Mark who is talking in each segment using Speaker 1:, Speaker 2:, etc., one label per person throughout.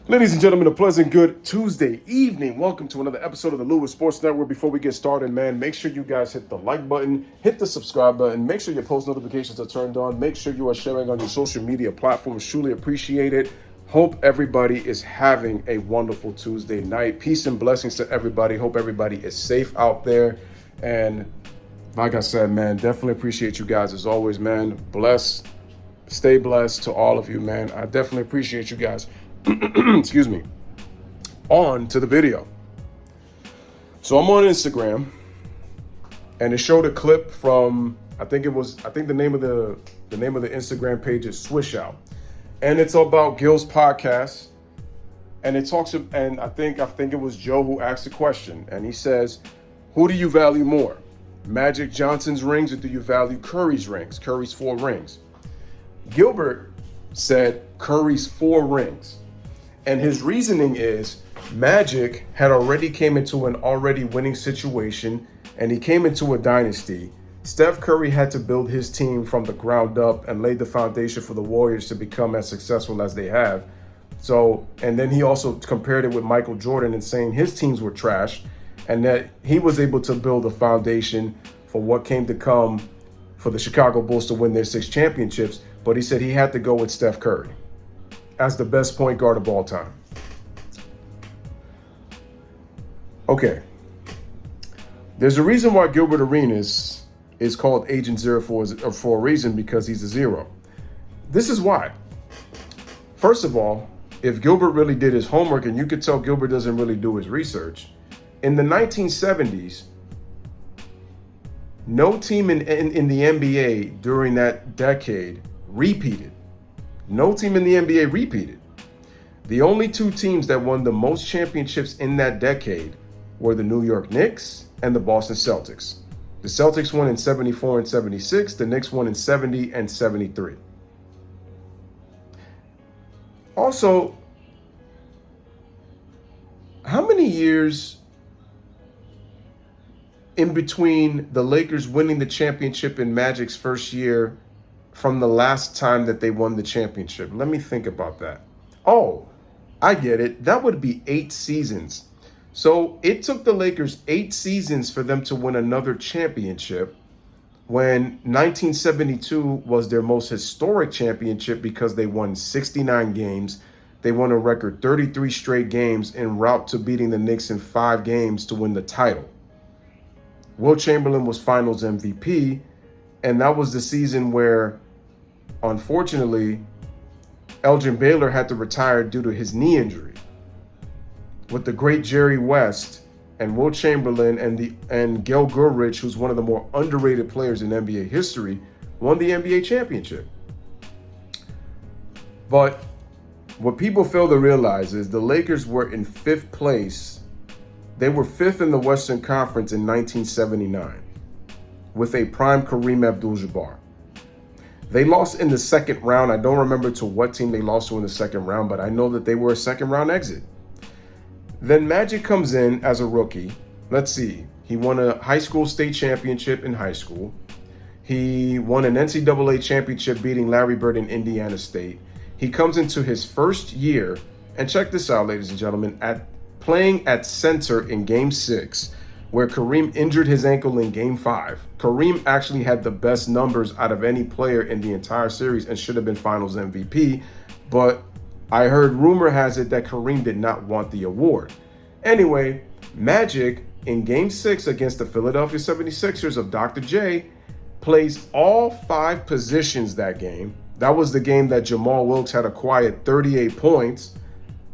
Speaker 1: Ladies and gentlemen, a pleasant good Tuesday evening. Welcome to another episode of the Louis Sports Network. Before we get started, man, make sure you guys hit the like button, hit the subscribe button, make sure your post notifications are turned on, make sure you are sharing on your social media platforms. Truly appreciate it. Hope everybody is having a wonderful Tuesday night. Peace and blessings to everybody. Hope everybody is safe out there. And like I said, man, definitely appreciate you guys as always, man. Stay blessed to all of you, man. I definitely appreciate you guys. Excuse me. On to the video. So I'm on Instagram, and it showed a clip from I think the name of the Instagram page is Swish Out, and it's about Gil's podcast, and it talks and I think it was Joe who asked the question, and he says, "Who do you value more, Magic Johnson's rings, or do you value Curry's rings? Curry's 4 rings." Gilbert said Curry's 4 rings. And his reasoning is Magic had already came into an already winning situation, and he came into a dynasty. Steph Curry had to build his team from the ground up and laid the foundation for the Warriors to become as successful as they have. So, and then he also compared it with Michael Jordan and saying his teams were trash, and that he was able to build a foundation for what came to come for the Chicago Bulls to win their 6 championships. But he said he had to go with Steph Curry as the best point guard of all time. Okay. There's a reason why Gilbert Arenas is called Agent Zero for a reason, because he's a zero. This is why. First of all, if Gilbert really did his homework, and you could tell Gilbert doesn't really do his research, in the 1970s, no team in the NBA during that decade repeated. No team in the NBA repeated. The only 2 teams that won the most championships in that decade were the New York Knicks and the Boston Celtics. The Celtics won in 74 and 76. The Knicks won in 70 and 73. Also, how many years in between the Lakers winning the championship in Magic's first year from the last time that they won the championship? Let me think about that. Oh, I get it. That would be 8 seasons. So it took the Lakers 8 seasons for them to win another championship, when 1972 was their most historic championship because they won 69 games. They won a record 33 straight games en route to beating the Knicks in 5 games to win the title. Will Chamberlain was Finals MVP, and that was the season where, unfortunately, Elgin Baylor had to retire due to his knee injury. With the great Jerry West and Will Chamberlain and Gil Goodrich, who's one of the more underrated players in NBA history, won the NBA championship. But what people fail to realize is the Lakers were in 5th place. They were 5th in the Western Conference in 1979 with a prime Kareem Abdul-Jabbar. They lost in the second round. I don't remember to what team they lost to in the second round, but I know that they were a second round exit. Then Magic comes in as a rookie. Let's see. He won a high school state championship in high school. He won an NCAA championship beating Larry Bird in Indiana State. He comes into his first year, and check this out, ladies and gentlemen, playing at center in Game 6, where Kareem injured his ankle in Game 5. Kareem actually had the best numbers out of any player in the entire series and should have been Finals MVP, but I heard rumor has it that Kareem did not want the award. Anyway, Magic in Game 6 against the Philadelphia 76ers of Dr. J plays all 5 positions that game. That was the game that Jamal Wilkes had a quiet 38 points.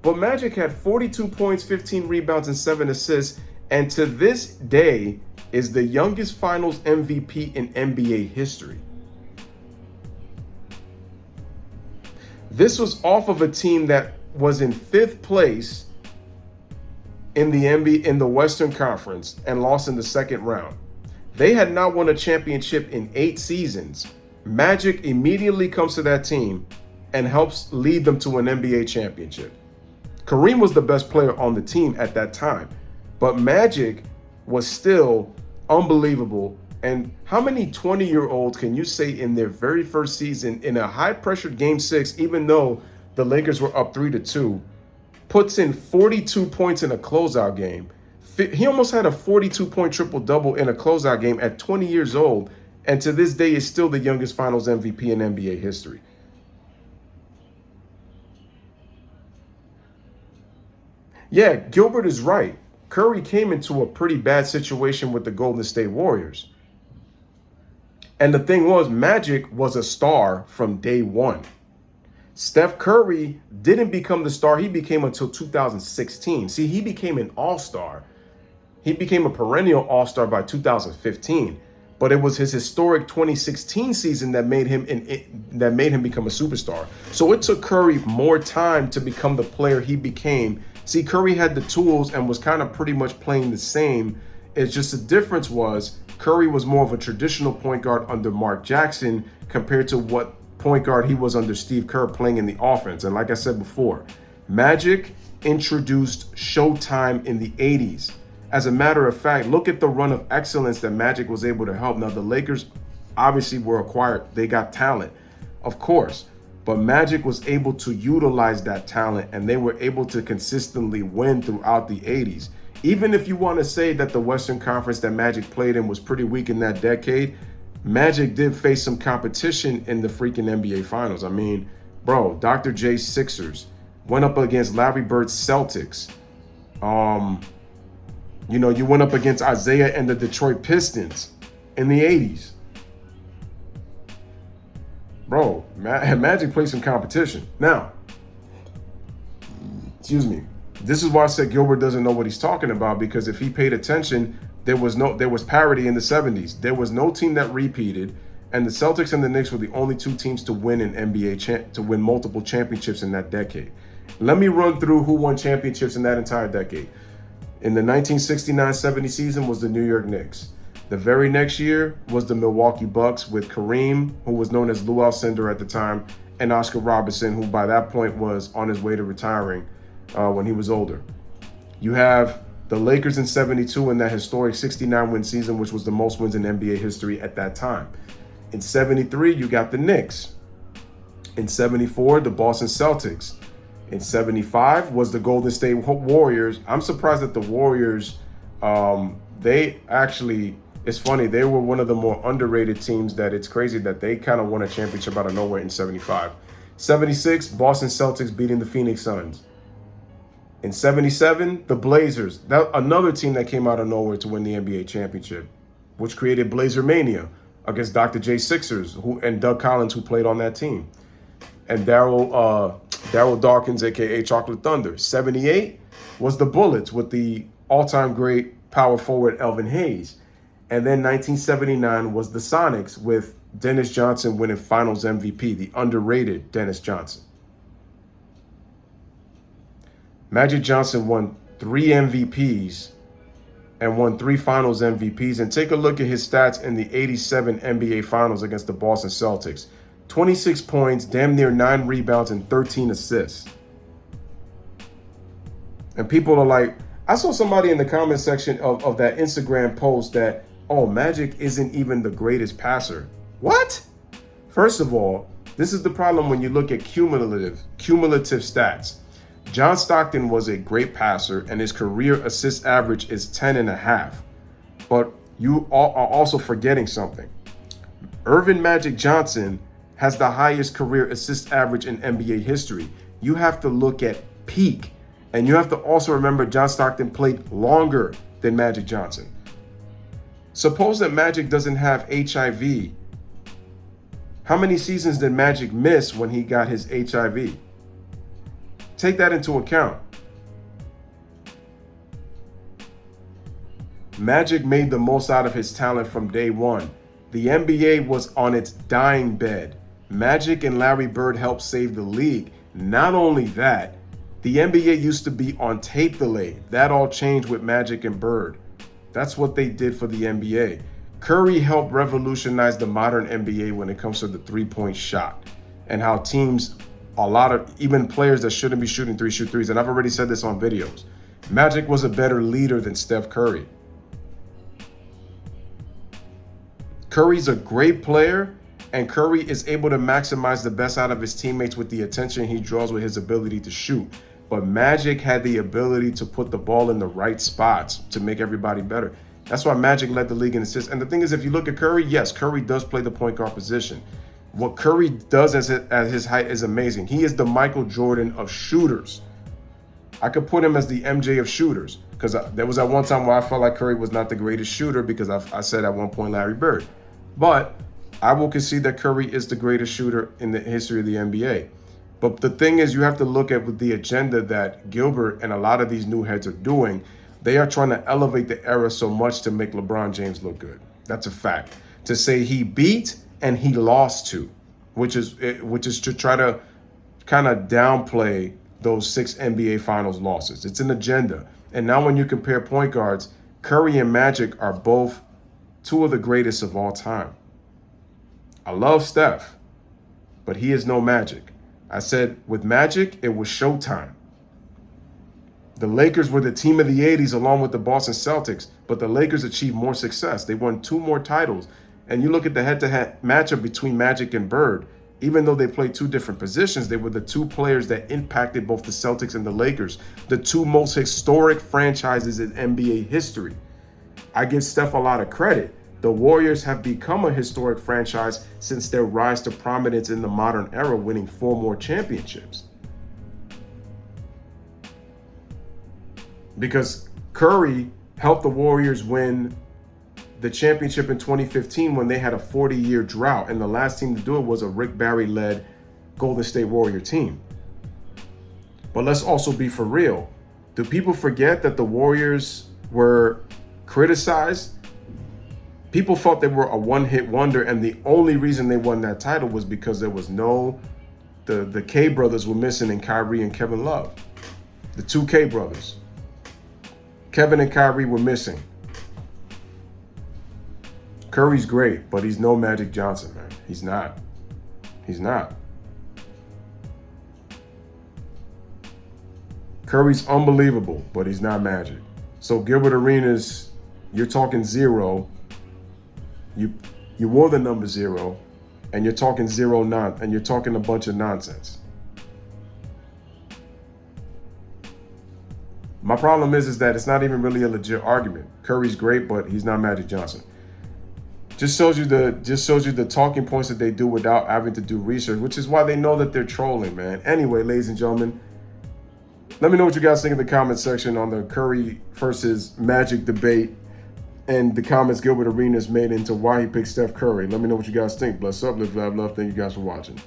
Speaker 1: But Magic had 42 points, 15 rebounds, and 7 assists, and to this day is the youngest Finals MVP in NBA history. This was off of a team that was in 5th place in the Western Conference and lost in the second round. They had not won a championship in 8 seasons. Magic immediately comes to that team and helps lead them to an NBA championship. Kareem was the best player on the team at that time, but Magic was still unbelievable. And how many 20-year-olds can you say in their very first season in a high-pressured Game 6, even though the Lakers were up 3-2, puts in 42 points in a closeout game. He almost had a 42-point triple-double in a closeout game at 20 years old, and to this day is still the youngest Finals MVP in NBA history. Yeah, Gilbert is right. Curry came into a pretty bad situation with the Golden State Warriors. And the thing was, Magic was a star from day one. Steph Curry didn't become the star he became until 2016. See, he became an all-star. He became a perennial all-star by 2015. But it was his historic 2016 season that made him become a superstar. So it took Curry more time to become the player he became. See, Curry had the tools and was kind of pretty much playing the same. It's just the difference was Curry was more of a traditional point guard under Mark Jackson compared to what point guard he was under Steve Kerr playing in the offense. And like I said before, Magic introduced Showtime in the 80s. As a matter of fact, look at the run of excellence that Magic was able to help. Now, the Lakers obviously were acquired. They got talent, of course. But Magic was able to utilize that talent, and they were able to consistently win throughout the 80s. Even if you want to say that the Western Conference that Magic played in was pretty weak in that decade, Magic did face some competition in the freaking NBA Finals. I mean, bro, Dr. J Sixers went up against Larry Bird's Celtics. You went up against Isaiah and the Detroit Pistons in the 80s. Bro, Magic played some competition. Now, excuse me. This is why I said Gilbert doesn't know what he's talking about, because if he paid attention, there was parity in the 70s. There was no team that repeated, and the Celtics and the Knicks were the only two teams to win an NBA to win multiple championships in that decade. Let me run through who won championships in that entire decade. In the 1969-70 season was the New York Knicks. The very next year was the Milwaukee Bucks with Kareem, who was known as Lou Alcindor at the time, and Oscar Robertson, who by that point was on his way to retiring when he was older. You have the Lakers in 72 in that historic 69-win season, which was the most wins in NBA history at that time. In 73, you got the Knicks. In 74, the Boston Celtics. In 75 was the Golden State Warriors. I'm surprised that the Warriors, it's funny, they were one of the more underrated teams that it's crazy that they kind of won a championship out of nowhere in 75. 76, Boston Celtics beating the Phoenix Suns. In 77, the Blazers, another team that came out of nowhere to win the NBA championship, which created Blazer Mania against Dr. J Sixers and Doug Collins, who played on that team. And Daryl Dawkins, a.k.a. Chocolate Thunder. 78 was the Bullets with the all-time great power forward Elvin Hayes. And then 1979 was the Sonics with Dennis Johnson winning Finals MVP, the underrated Dennis Johnson. Magic Johnson won 3 MVPs and won 3 Finals MVPs. And take a look at his stats in the 87 NBA Finals against the Boston Celtics. 26 points, damn near 9 rebounds, and 13 assists. And people are like, I saw somebody in the comment section of that Instagram post that, oh, Magic isn't even the greatest passer. What? First of all, this is the problem when you look at cumulative stats. John Stockton was a great passer, and his career assist average is 10.5. But you are also forgetting something. Earvin Magic Johnson has the highest career assist average in NBA history. You have to look at peak. And you have to also remember John Stockton played longer than Magic Johnson. Suppose that Magic doesn't have HIV. How many seasons did Magic miss when he got his HIV? Take that into account. Magic made the most out of his talent from day one. The NBA was on its dying bed. Magic and Larry Bird helped save the league. Not only that, the NBA used to be on tape delay. That all changed with Magic and Bird. That's what they did for the NBA. Curry helped revolutionize the modern NBA when it comes to the three-point shot and how teams, even players that shouldn't be shooting threes, shoot threes. And I've already said this on videos. Magic was a better leader than Steph Curry. Curry's a great player, and Curry is able to maximize the best out of his teammates with the attention he draws with his ability to shoot. But Magic had the ability to put the ball in the right spots to make everybody better. That's why Magic led the league in assists. And the thing is, if you look at Curry, yes, Curry does play the point guard position. What Curry does at his height is amazing. He is the Michael Jordan of shooters. I could put him as the MJ of shooters, because there was at one time where I felt like Curry was not the greatest shooter, because I said at one point Larry Bird. But I will concede that Curry is the greatest shooter in the history of the NBA. But the thing is, you have to look at with the agenda that Gilbert and a lot of these new heads are doing. They are trying to elevate the era so much to make LeBron James look good. That's a fact. To say he beat and he lost to, which is to try to kind of downplay those 6 NBA Finals losses. It's an agenda. And now when you compare point guards, Curry and Magic are both 2 of the greatest of all time. I love Steph, but he is no Magic. I said with Magic, it was showtime. The Lakers were the team of the 80s along with the Boston Celtics, but the Lakers achieved more success. They won 2 more titles. And you look at the head-to-head matchup between Magic and Bird, even though they played 2 different positions, they were the 2 players that impacted both the Celtics and the Lakers, the 2 most historic franchises in NBA history. I give Steph a lot of credit. The Warriors have become a historic franchise since their rise to prominence in the modern era, winning 4 more championships. Because Curry helped the Warriors win the championship in 2015 when they had a 40-year drought, and the last team to do it was a Rick Barry-led Golden State Warrior team. But let's also be for real. Do people forget that the Warriors were criticized? People thought they were a one-hit wonder, and the only reason they won that title was because there was the K brothers were missing in Kyrie and Kevin Love. The 2 K brothers. Kevin and Kyrie were missing. Curry's great, but he's no Magic Johnson, man. He's not. He's not. Curry's unbelievable, but he's not Magic. So Gilbert Arenas, you're talking 0. You wore the number 0, and you're talking and you're talking a bunch of nonsense. My problem is that it's not even really a legit argument. Curry's great, but he's not Magic Johnson. Just shows you the talking points that they do without having to do research, which is why they know that they're trolling, man. Anyway, ladies and gentlemen, let me know what you guys think in the comment section on the Curry versus Magic debate and the comments Gilbert Arenas made into why he picked Steph Curry. Let me know what you guys think. Bless up, live, love. Thank you guys for watching.